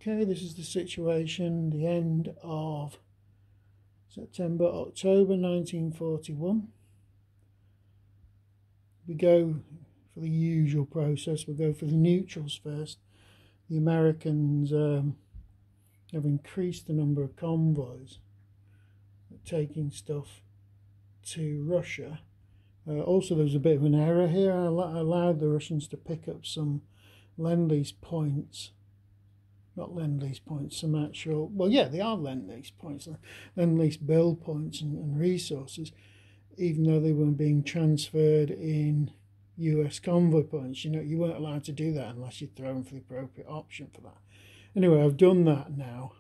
Okay, this is the situation, the end of October 1941. We go for the usual process. We'll go for the neutrals first. The Americans have increased the number of convoys taking stuff to Russia. Also, there was a bit of an error here. I allowed the Russians to pick up some Lend-Lease points. Not Lend-Lease points, some actual, well, yeah, they are Lend-Lease points, Lend-Lease bill points and resources, even though they weren't being transferred in US convoy points. You know, you weren't allowed to do that unless you'd thrown for the appropriate option for that. Anyway, I've done that now,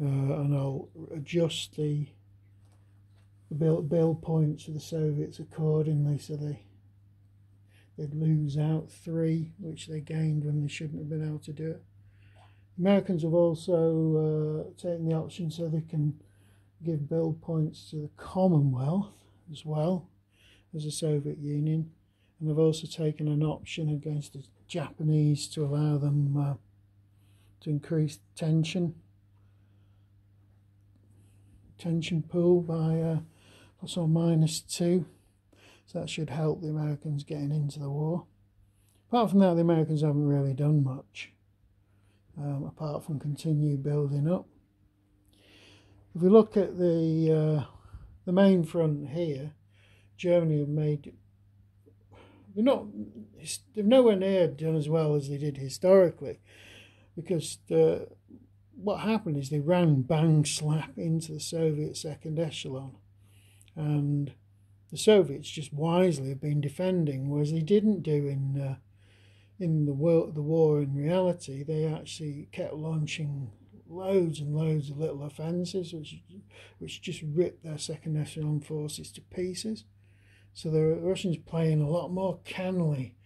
and I'll adjust the bill points for the Soviets accordingly, so they'd lose out 3, which they gained when they shouldn't have been able to do it. Americans have also taken the option so they can give bill points to the Commonwealth as well as the Soviet Union, and they've also taken an option against the Japanese to allow them to increase tension pool by plus or minus 2, so that should help the Americans getting into the war. Apart from that, the Americans haven't really done much. Apart from continue building up. If we look at the main front here, Germany have made, they've nowhere near done as well as they did historically, because what happened is they ran bang slap into the Soviet second echelon, and the Soviets just wisely have been defending, whereas they didn't do in the war. In reality, they actually kept launching loads and loads of little offensives, which just ripped their second echelon forces to pieces. So the Russians playing a lot more cannily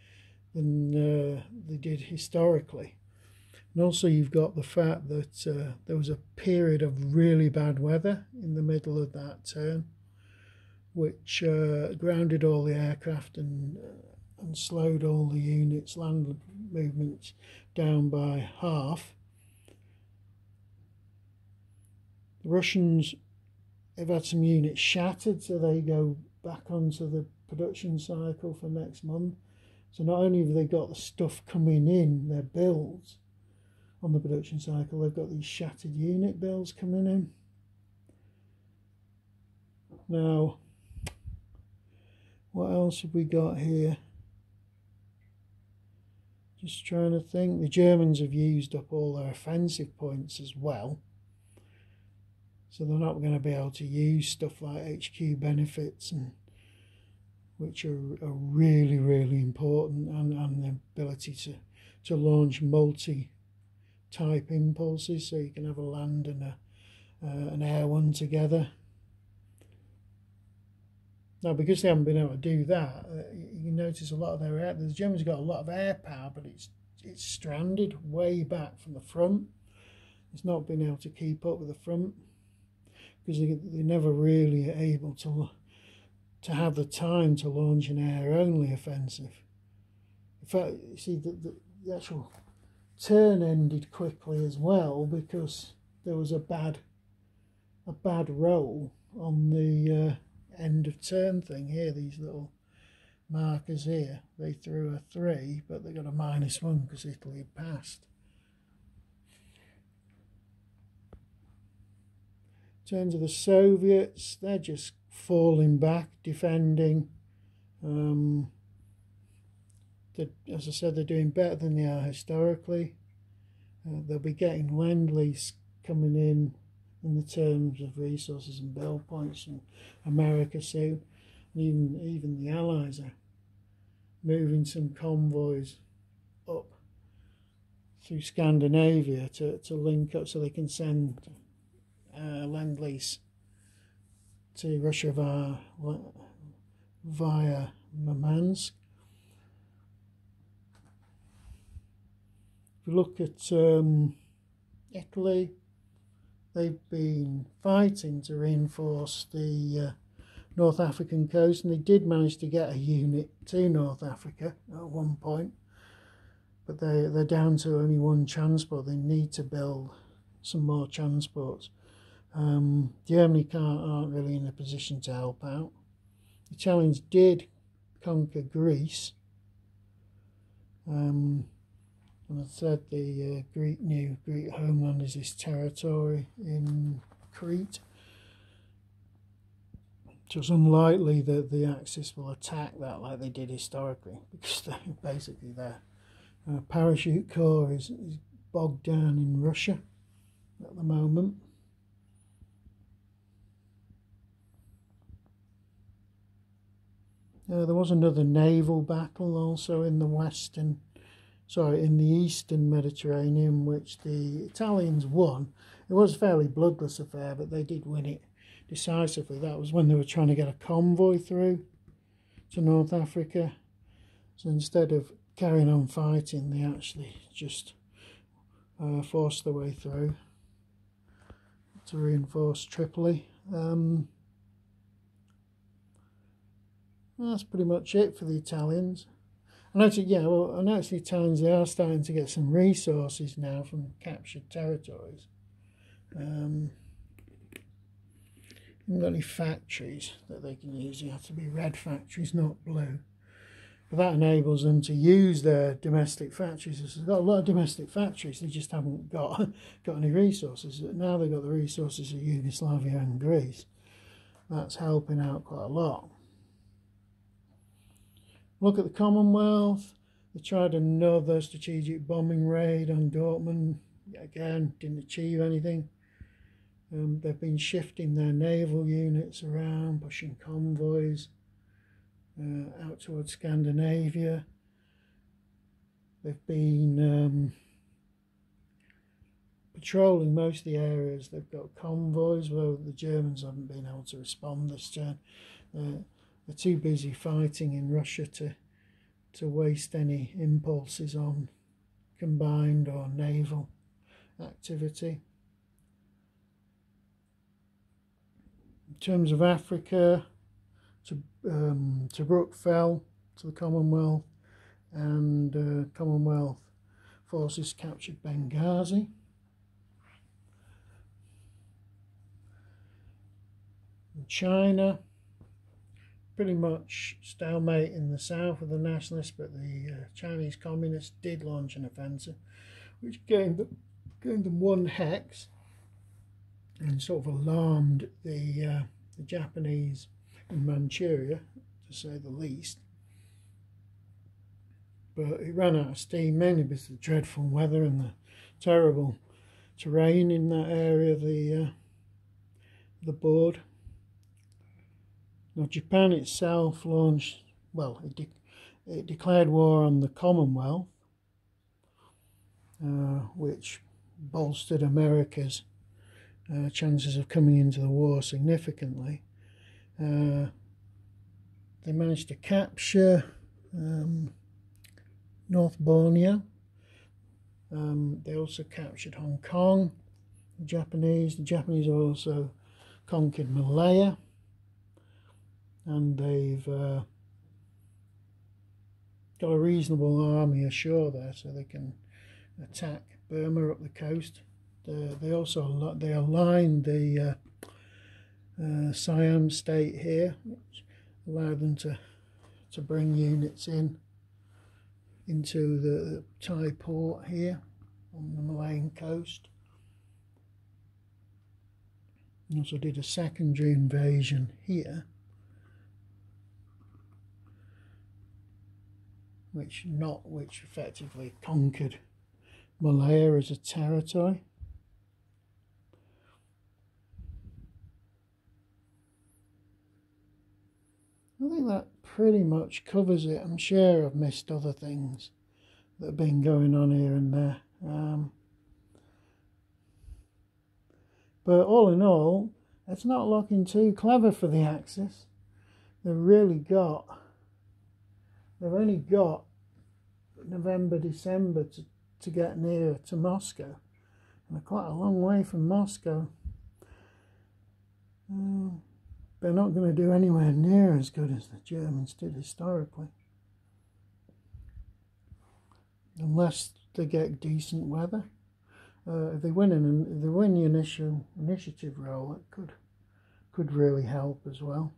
than they did historically. And also, you've got the fact that there was a period of really bad weather in the middle of that turn, which grounded all the aircraft and slowed all the units' land movements down by half. The Russians have had some units shattered, so they go back onto the production cycle for next month. So not only have they got the stuff coming in, their builds on the production cycle, they've got these shattered unit builds coming in. Now, what else have we got here? Just trying to think. The Germans have used up all their offensive points as well, so they're not going to be able to use stuff like HQ benefits, and which are really, really important, and the ability to launch multi-type impulses, so you can have a land and an air one together. Now, because they haven't been able to do that, you notice a lot of the Germans got a lot of air power, but it's stranded way back from the front. It's not been able to keep up with the front, because they're never really able to have the time to launch an air-only offensive. In fact, you see, the actual turn ended quickly as well, because there was a bad roll on the end of turn thing here. These little markers here, they threw a 3, but they got a -1 because Italy had passed. In terms of the Soviets, they're just falling back, defending. As I said, they're doing better than they are historically. They'll be getting Lend-Lease coming in the terms of resources and bill points from America soon. Even the Allies are moving some convoys up through Scandinavia to link up, so they can send Lend-Lease to Russia via Murmansk. If we look at Italy, they've been fighting to reinforce the North African coast, and they did manage to get a unit to North Africa at one point, but they're down to only one transport. They need to build some more transports. Germany aren't really in a position to help out. The Italians did conquer Greece. And I said the new Greek homeland is this territory in Crete. So it's unlikely that the Axis will attack that like they did historically, because basically their parachute corps is bogged down in Russia at the moment. There was another naval battle also in the eastern Mediterranean, which the Italians won. It was a fairly bloodless affair, but they did win it decisively. That was when they were trying to get a convoy through to North Africa. So instead of carrying on fighting, they actually just forced their way through to reinforce Tripoli. That's pretty much it for the Italians. I noticed the Italians, they are starting to get some resources now from captured territories. Haven't got any factories that they can use. You have to be red factories, not blue. But that enables them to use their domestic factories. They've got a lot of domestic factories, they just haven't got any resources. Now they've got the resources of Yugoslavia and Greece. That's helping out quite a lot. Look at the Commonwealth. They tried another strategic bombing raid on Dortmund. Again, didn't achieve anything. They've been shifting their naval units around, pushing convoys out towards Scandinavia. They've been patrolling most of the areas. They've got convoys, though the Germans haven't been able to respond this turn. They're too busy fighting in Russia to waste any impulses on combined or naval activity. In terms of Africa, Tobruk fell to the Commonwealth, and Commonwealth forces captured Benghazi. In China, pretty much stalemate in the south of the nationalists, but the Chinese communists did launch an offensive, which gained them one hex and sort of alarmed the Japanese in Manchuria, to say the least. But it ran out of steam, mainly because of the dreadful weather and the terrible terrain in that area of the board. Now, Japan itself launched, it declared war on the Commonwealth, which bolstered America's chances of coming into the war significantly. They managed to capture North Borneo. They also captured Hong Kong. The Japanese also conquered Malaya. And they've got a reasonable army ashore there, so they can attack Burma up the coast. They aligned the Siam state here, which allowed them to bring units into the Thai port here on the Malayan coast. They also did a secondary invasion here, which effectively conquered Malaya as a territory. I think that pretty much covers it. I'm sure I've missed other things that have been going on here and there. But all in all, it's not looking too clever for the Axis. They've only got November, December to get near to Moscow. And they're quite a long way from Moscow. They're not going to do anywhere near as good as the Germans did historically. unless they get decent weather. If they win the initiative role, it could really help as well.